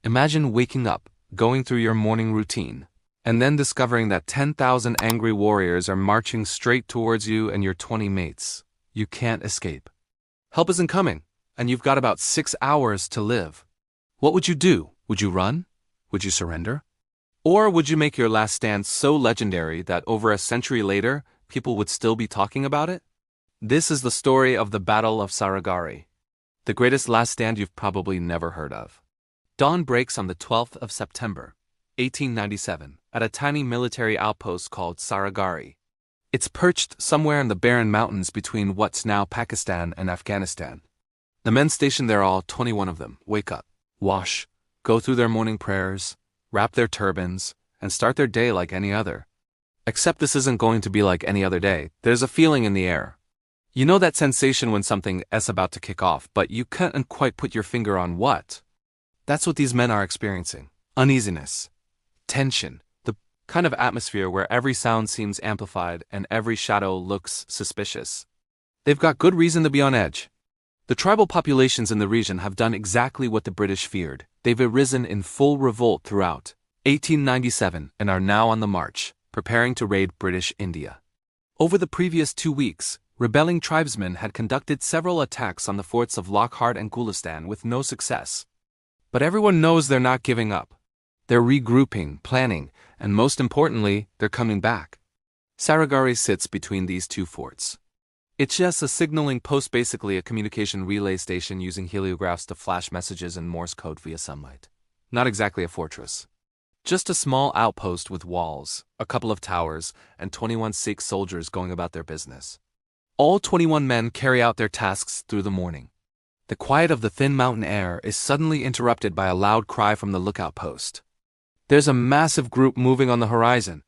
Imagine waking up, going through your morning routine, and then discovering that 10,000 angry warriors are marching straight towards you and your 20 mates. You can't escape. Help isn't coming, and you've got about 6 hours to live. What would you do? Would you run? Would you surrender? Or would you make your last stand so legendary that over a century later, people would still be talking about it? This is the story of the Battle of Saragarhi, the greatest last stand you've probably never heard of. Dawn breaks on the 12th of September, 1897, at a tiny military outpost called Saragarhi. It's perched somewhere in the barren mountains between what's now Pakistan and Afghanistan. The men stationed there, all 21 of them, wake up, wash, go through their morning prayers, wrap their turbans, and start their day like any other. Except this isn't going to be like any other day. There's a feeling in the air. You know that sensation when something is about to kick off, but you can't quite put your finger on what? That's what these men are experiencing. Uneasiness. Tension. The kind of atmosphere where every sound seems amplified and every shadow looks suspicious. They've got good reason to be on edge. The tribal populations in the region have done exactly what the British feared. They've arisen in full revolt throughout 1897 and are now on the march, preparing to raid British India. Over the previous 2 weeks, rebelling tribesmen had conducted several attacks on the forts of Lockhart and Gulistan with no success. But everyone knows they're not giving up. They're regrouping, planning, and most importantly, they're coming back. Saragarhi sits between these two forts. It's just a signaling post, basically a communication relay station using heliographs to flash messages in Morse code via sunlight. Not exactly a fortress. Just a small outpost with walls, a couple of towers, and 21 Sikh soldiers going about their business. All 21 men carry out their tasks through the morning. The quiet of the thin mountain air is suddenly interrupted by a loud cry from the lookout post. There's a massive group moving on the horizon.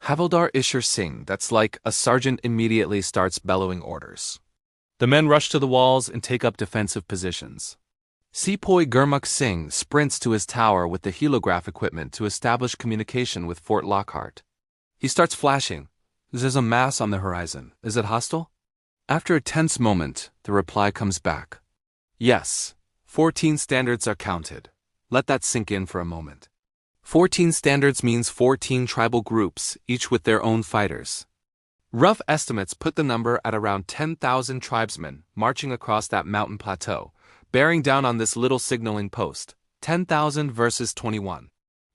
Havildar Ishar Singh, that's like a sergeant, immediately starts bellowing orders. The men rush to the walls and take up defensive positions. Sepoy Gurmukh Singh sprints to his tower with the heliograph equipment to establish communication with Fort Lockhart. He starts flashing. There's a mass on the horizon. Is it hostile? After a tense moment, the reply comes back. Yes, 14 standards are counted. Let that sink in for a moment. 14 standards means 14 tribal groups, each with their own fighters. Rough estimates put the number at around 10,000 tribesmen marching across that mountain plateau, bearing down on this little signaling post. 10,000 versus 21.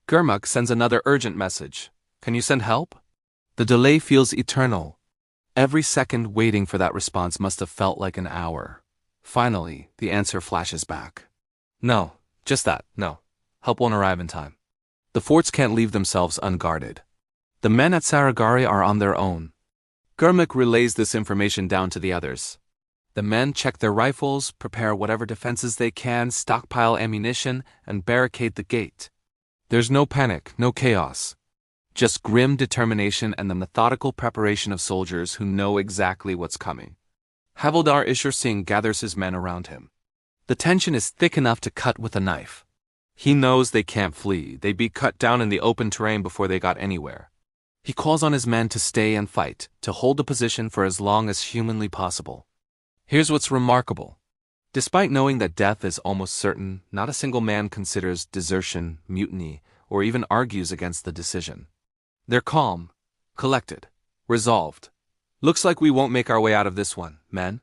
Gurmukh sends another urgent message. Can you send help? The delay feels eternal. Every second waiting for that response must have felt like an hour. Finally, the answer flashes back. No, just that, no. Help won't arrive in time. The forts can't leave themselves unguarded. The men at Saragarhi are on their own. Gurmukh relays this information down to the others. The men check their rifles, prepare whatever defenses they can, stockpile ammunition, and barricade the gate. There's no panic, no chaos. Just grim determination and the methodical preparation of soldiers who know exactly what's coming. Havildar Ishar Singh gathers his men around him. The tension is thick enough to cut with a knife. He knows they can't flee. They'd be cut down in the open terrain before they got anywhere. He calls on his men to stay and fight, to hold the position for as long as humanly possible. Here's what's remarkable. Despite knowing that death is almost certain, not a single man considers desertion, mutiny, or even argues against the decision. They're calm, collected, resolved. Looks like we won't make our way out of this one, men,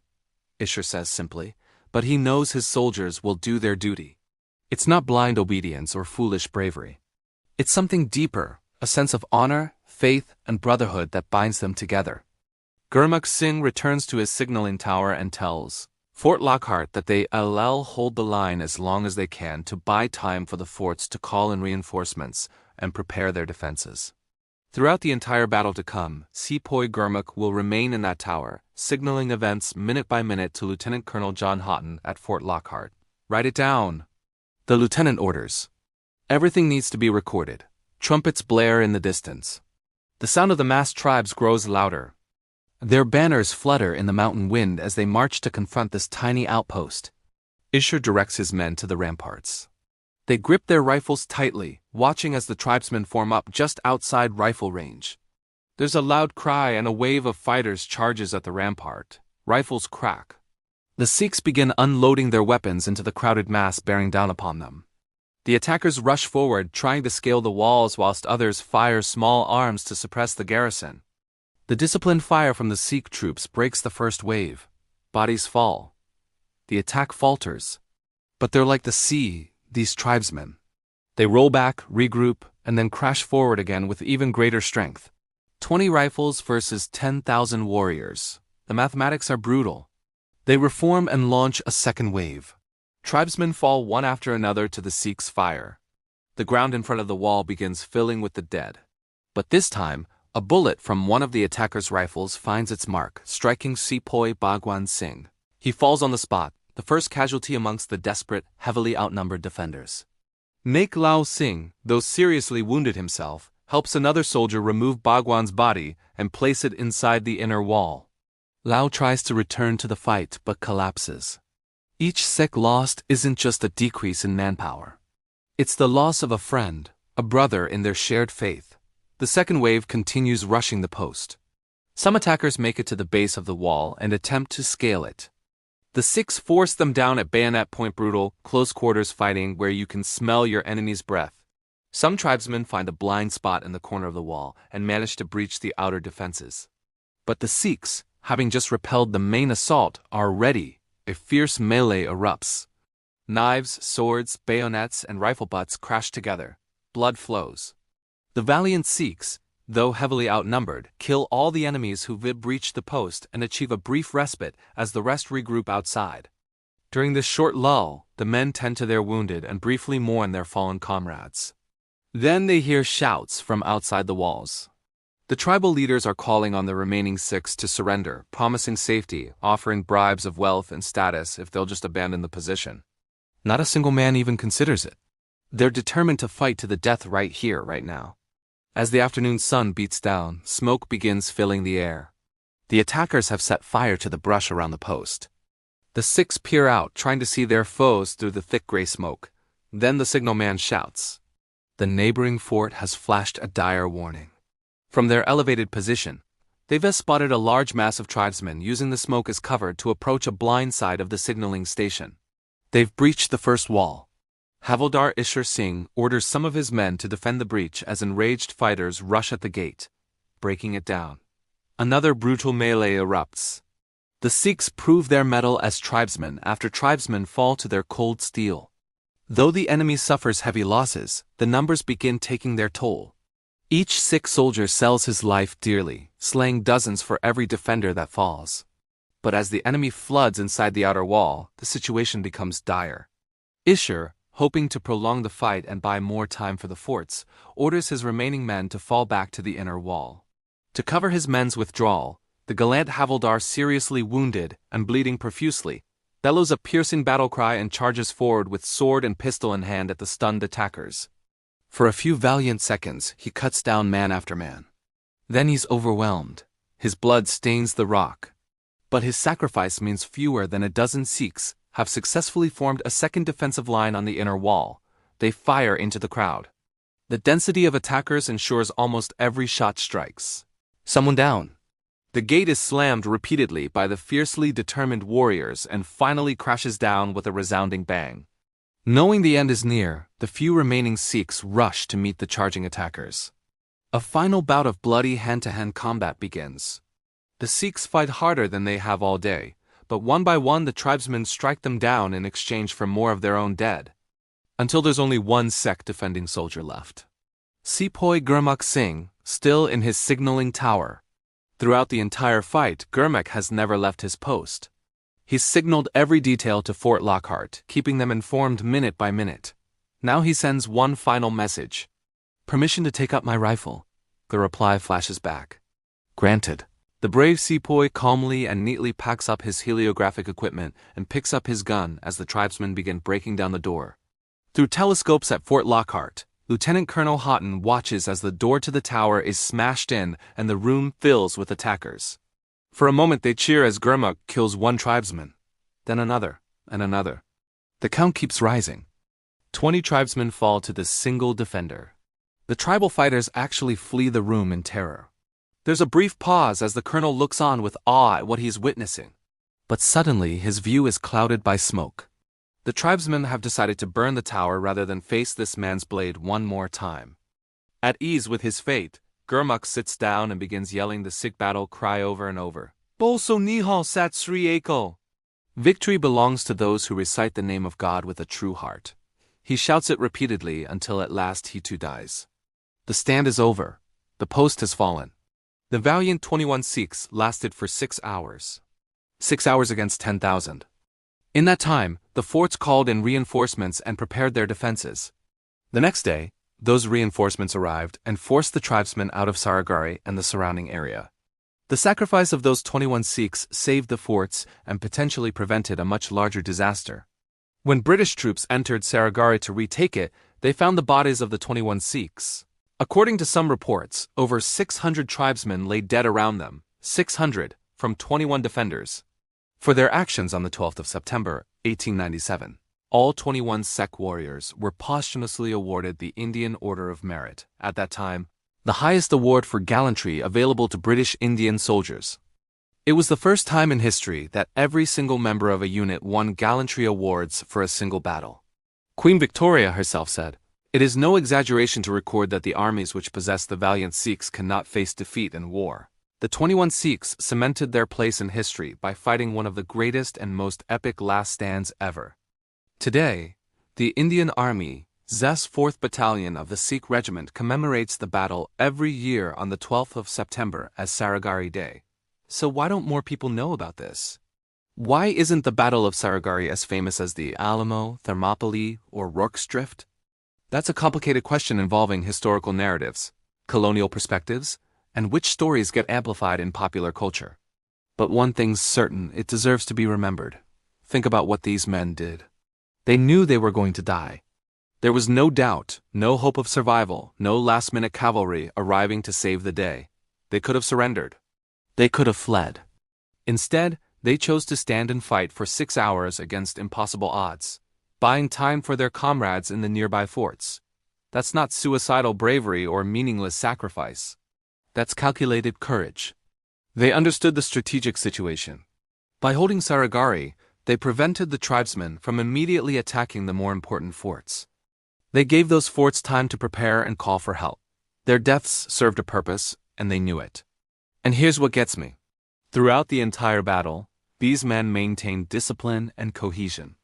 Ishar says simply, but he knows his soldiers will do their duty. It's not blind obedience or foolish bravery. It's something deeper, a sense of honor, faith, and brotherhood that binds them together. Gurmukh Singh returns to his signaling tower and tells Fort Lockhart that they hold the line as long as they can to buy time for the forts to call in reinforcements and prepare their defenses. Throughout the entire battle to come, Sepoy Gurmukh will remain in that tower, signaling events minute by minute to Lieutenant Colonel John Houghton at Fort Lockhart. Write it down. The lieutenant orders. Everything needs to be recorded. Trumpets blare in the distance. The sound of the massed tribes grows louder. Their banners flutter in the mountain wind as they march to confront this tiny outpost. Ishar directs his men to the ramparts. They grip their rifles tightly, watching as the tribesmen form up just outside rifle range. There's a loud cry and a wave of fighters charges at the rampart. Rifles crack. The Sikhs begin unloading their weapons into the crowded mass bearing down upon them. The attackers rush forward, trying to scale the walls whilst others fire small arms to suppress the garrison. The disciplined fire from the Sikh troops breaks the first wave. Bodies fall. The attack falters. But they're like the sea, these tribesmen. They roll back, regroup, and then crash forward again with even greater strength. 20 rifles versus 10,000 warriors. The mathematics are brutal. They reform and launch a second wave. Tribesmen fall one after another to the Sikhs' fire. The ground in front of the wall begins filling with the dead. But this time, a bullet from one of the attackers' rifles finds its mark, striking Sepoy Bhagwan Singh. He falls on the spot, the first casualty amongst the desperate, heavily outnumbered defenders. Naik Lao Singh, though seriously wounded himself, helps another soldier remove Bhagwan's body and place it inside the inner wall. Lao tries to return to the fight but collapses. Each Sikh lost isn't just a decrease in manpower. It's the loss of a friend, a brother in their shared faith. The second wave continues rushing the post. Some attackers make it to the base of the wall and attempt to scale it. The Sikhs force them down at bayonet point, brutal, close-quarters fighting where you can smell your enemy's breath. Some tribesmen find a blind spot in the corner of the wall and manage to breach the outer defenses. But the Sikhs, having just repelled the main assault, are ready. A fierce melee erupts. Knives, swords, bayonets, and rifle butts crash together. Blood flows. The valiant Sikhs, though heavily outnumbered, kill all the enemies who breach the post and achieve a brief respite as the rest regroup outside. During this short lull, the men tend to their wounded and briefly mourn their fallen comrades. Then they hear shouts from outside the walls. The tribal leaders are calling on the remaining Sikhs to surrender, promising safety, offering bribes of wealth and status if they'll just abandon the position. Not a single man even considers it. They're determined to fight to the death right here, right now. As the afternoon sun beats down, smoke begins filling the air. The attackers have set fire to the brush around the post. The Sikhs peer out, trying to see their foes through the thick gray smoke. Then the signalman shouts. The neighboring fort has flashed a dire warning. From their elevated position, they've spotted a large mass of tribesmen using the smoke as cover to approach a blind side of the signaling station. They've breached the first wall. Havildar Ishar Singh orders some of his men to defend the breach as enraged fighters rush at the gate, breaking it down. Another brutal melee erupts. The Sikhs prove their mettle as tribesmen after tribesmen fall to their cold steel. Though the enemy suffers heavy losses, the numbers begin taking their toll. Each Sikh soldier sells his life dearly, slaying dozens for every defender that falls. But as the enemy floods inside the outer wall, the situation becomes dire. Ishar, hoping to prolong the fight and buy more time for the forts, orders his remaining men to fall back to the inner wall. To cover his men's withdrawal, the gallant Havildar, seriously wounded and bleeding profusely, bellows a piercing battle cry and charges forward with sword and pistol in hand at the stunned attackers. For a few valiant seconds, he cuts down man after man. Then he's overwhelmed. His blood stains the rock. But his sacrifice means fewer than a dozen Sikhs have successfully formed a second defensive line on the inner wall. They fire into the crowd. The density of attackers ensures almost every shot strikes. Someone down. The gate is slammed repeatedly by the fiercely determined warriors and finally crashes down with a resounding bang. Knowing the end is near, the few remaining Sikhs rush to meet the charging attackers. A final bout of bloody hand-to-hand combat begins. The Sikhs fight harder than they have all day, but one by one the tribesmen strike them down in exchange for more of their own dead. Until there's only one Sikh defending soldier left. Sepoy Gurmukh Singh, still in his signaling tower. Throughout the entire fight, Gurmukh has never left his post. He's signaled every detail to Fort Lockhart, keeping them informed minute by minute. Now he sends one final message. Permission to take up my rifle. The reply flashes back. Granted. The brave sepoy calmly and neatly packs up his heliographic equipment and picks up his gun as the tribesmen begin breaking down the door. Through telescopes at Fort Lockhart, Lieutenant Colonel Houghton watches as the door to the tower is smashed in and the room fills with attackers. For a moment they cheer as Gurmukh kills one tribesman, then another, and another. The count keeps rising. 20 tribesmen fall to this single defender. The tribal fighters actually flee the room in terror. There's a brief pause as the colonel looks on with awe at what he's witnessing. But suddenly his view is clouded by smoke. The tribesmen have decided to burn the tower rather than face this man's blade one more time. At ease with his fate, Gurmukh sits down and begins yelling the Sikh battle cry over and over. Bolso Nihal Sat Sri Akal. Victory belongs to those who recite the name of God with a true heart. He shouts it repeatedly until at last he too dies. The stand is over. The post has fallen. The valiant 21 Sikhs lasted for 6 hours. 6 hours against 10,000. In that time, the forts called in reinforcements and prepared their defenses. The next day, those reinforcements arrived and forced the tribesmen out of Saragarhi and the surrounding area. The sacrifice of those 21 Sikhs saved the forts and potentially prevented a much larger disaster. When British troops entered Saragarhi to retake it, they found the bodies of the 21 Sikhs. According to some reports, over 600 tribesmen lay dead around them, 600 from 21 defenders. For their actions on the 12th of September, 1897, all 21 Sikh warriors were posthumously awarded the Indian Order of Merit, at that time, the highest award for gallantry available to British Indian soldiers. It was the first time in history that every single member of a unit won gallantry awards for a single battle. Queen Victoria herself said, "It is no exaggeration to record that the armies which possess the valiant Sikhs cannot face defeat in war." The 21 Sikhs cemented their place in history by fighting one of the greatest and most epic last stands ever. Today, the Indian Army, Z's 4th Battalion of the Sikh Regiment commemorates the battle every year on the 12th of September as Saragarhi Day. So why don't more people know about this? Why isn't the Battle of Saragarhi as famous as the Alamo, Thermopylae, or Rorke's Drift? That's a complicated question involving historical narratives, colonial perspectives, and which stories get amplified in popular culture. But one thing's certain, it deserves to be remembered. Think about what these men did. They knew they were going to die. There was no doubt, no hope of survival, no last-minute cavalry arriving to save the day. They could have surrendered. They could have fled. Instead, they chose to stand and fight for 6 hours against impossible odds, buying time for their comrades in the nearby forts. That's not suicidal bravery or meaningless sacrifice. That's calculated courage. They understood the strategic situation. By holding Saragarhi, they prevented the tribesmen from immediately attacking the more important forts. They gave those forts time to prepare and call for help. Their deaths served a purpose, and they knew it. And here's what gets me. Throughout the entire battle, these men maintained discipline and cohesion.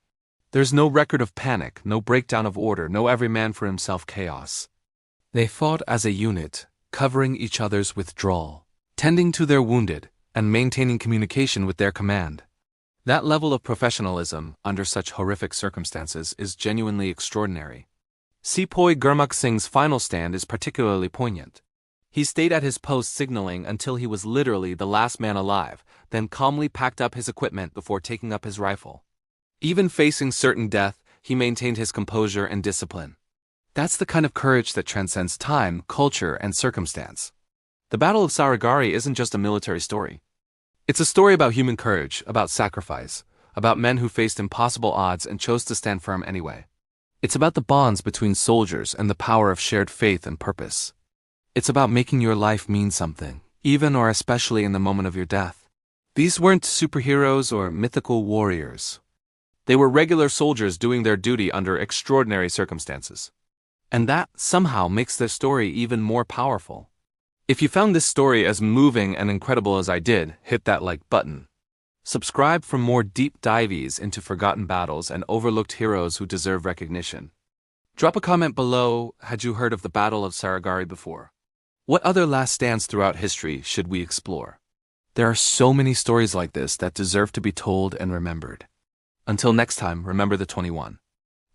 There's no record of panic, no breakdown of order, no every man for himself chaos. They fought as a unit, covering each other's withdrawal, tending to their wounded, and maintaining communication with their command. That level of professionalism, under such horrific circumstances, is genuinely extraordinary. Sepoy Gurmukh Singh's final stand is particularly poignant. He stayed at his post signaling until he was literally the last man alive, then calmly packed up his equipment before taking up his rifle. Even facing certain death, he maintained his composure and discipline. That's the kind of courage that transcends time, culture, and circumstance. The Battle of Saragarhi isn't just a military story. It's a story about human courage, about sacrifice, about men who faced impossible odds and chose to stand firm anyway. It's about the bonds between soldiers and the power of shared faith and purpose. It's about making your life mean something, even or especially in the moment of your death. These weren't superheroes or mythical warriors. They were regular soldiers doing their duty under extraordinary circumstances. And that somehow makes their story even more powerful. If you found this story as moving and incredible as I did, hit that like button. Subscribe for more deep dives into forgotten battles and overlooked heroes who deserve recognition. Drop a comment below, had you heard of the Battle of Saragarhi before? What other last stands throughout history should we explore? There are so many stories like this that deserve to be told and remembered. Until next time, remember the 21.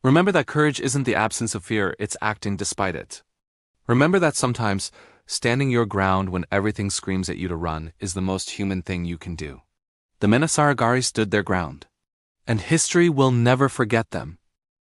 Remember that courage isn't the absence of fear, it's acting despite it. Remember that sometimes, standing your ground when everything screams at you to run is the most human thing you can do. The men of Saragarhi stood their ground. And history will never forget them.